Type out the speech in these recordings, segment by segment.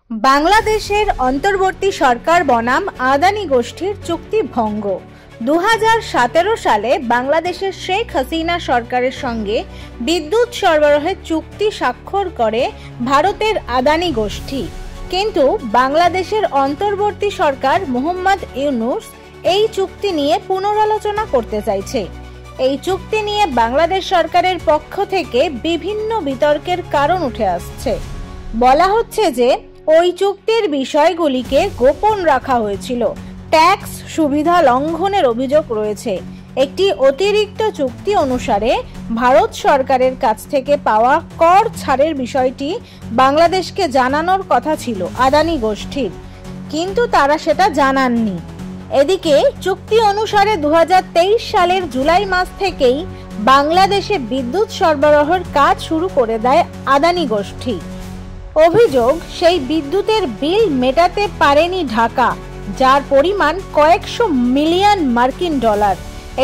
বাংলাদেশের অন্তর্বর্তী সরকার বনাম আদানি গোষ্ঠীর চুক্তি ভঙ্গ। 2017 সালে বাংলাদেশের শেখ হাসিনা সরকারের সঙ্গে বিদ্যুৎ সরবরাহের চুক্তি স্বাক্ষর করে ভারতের আদানি গোষ্ঠী। কিন্তু বাংলাদেশের অন্তর্বর্তী সরকার মোহাম্মদ ইউনূস এই চুক্তি নিয়ে পুনরালোচনা করতে চাইছে। এই চুক্তি নিয়ে বাংলাদেশ সরকারের পক্ষ থেকে বিভিন্ন বিতর্কের কারণ উঠে আসছে। বলা হচ্ছে যে ওই চুক্তির বিষয়গুলিকে গোপন রাখা হয়েছিল, ট্যাক্স সুবিধা লঙ্ঘনের অভিযোগ রয়েছে। একটি অতিরিক্ত চুক্তি অনুসারে ভারত সরকারের কাছ থেকে পাওয়া কর ছাড়ের বিষয়টি বাংলাদেশকে জানানোর কথা ছিল আদানি গোষ্ঠীর, কিন্তু তারা সেটা জানাননি। এদিকে চুক্তি অনুসারে 2023 সালের জুলাই মাস থেকেই বাংলাদেশে বিদ্যুৎ সরবরাহের কাজ শুরু করে দেয় আদানি গোষ্ঠী। অভিযোগ, সেই বিদ্যুতের বিল মেটাতে পারেনি ঢাকা, যার পরিমাণ কয়েকশো মিলিয়ন মার্কিন ডলার।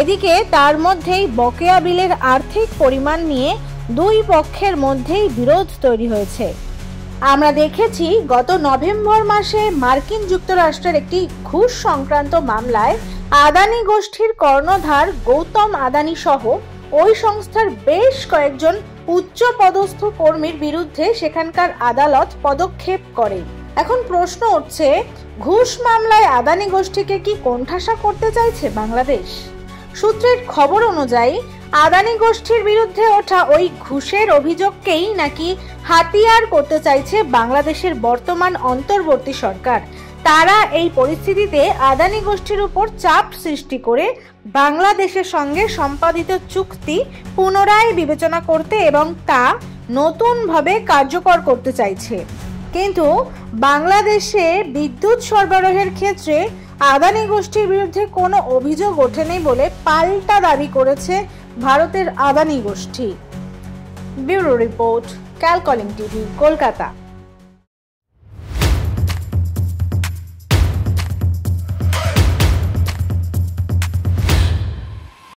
এদিকে তার মধ্যেই বকেয়া বিলের আর্থিক পরিমাণ নিয়ে দুই পক্ষের মধ্যেই বিরোধ তৈরি হয়েছে। আমরা দেখেছি গত নভেম্বর মাসে মার্কিন যুক্তরাষ্ট্রের একটি ঘুষ সংক্রান্ত মামলায় আদানি গোষ্ঠীর কর্ণধার গৌতম আদানি সহ ওই সংস্থার বেশ কয়েকজন উচ্চ পদস্থ কর্মীর বিরুদ্ধে সেখানকার আদালত পদক্ষেপ করে। এখন প্রশ্ন উঠছে, ঘুষ মামলায় আদানি গোষ্ঠীকে কি কোণঠাসা করতে চাইছে বাংলাদেশ? সূত্রের খবর অনুযায়ী আদানি গোষ্ঠীর বিরুদ্ধে ওঠা ওই ঘুষের অভিযোগকেই নাকি হাতিয়ার করতে চাইছে বাংলাদেশের বর্তমান অন্তর্বর্তী সরকার। তারা এই পরিস্থিতিতে আদানি গোষ্ঠীর উপর চাপ সৃষ্টি করে বাংলাদেশের সঙ্গে সম্পাদিত চুক্তি পুনরায় বিবেচনা করতে এবং তা নতুনভাবে কার্যকর করতে চাইছে। কিন্তু বাংলাদেশে বিদ্যুৎ সরবরাহের ক্ষেত্রে আদানি গোষ্ঠীর বিরুদ্ধে কোনো অভিযোগ ওঠেনি বলে পাল্টা দাবি করেছে ভারতের আদানি গোষ্ঠী। ব্যুরো রিপোর্ট, ক্যালকলিং টিভি, কলকাতা।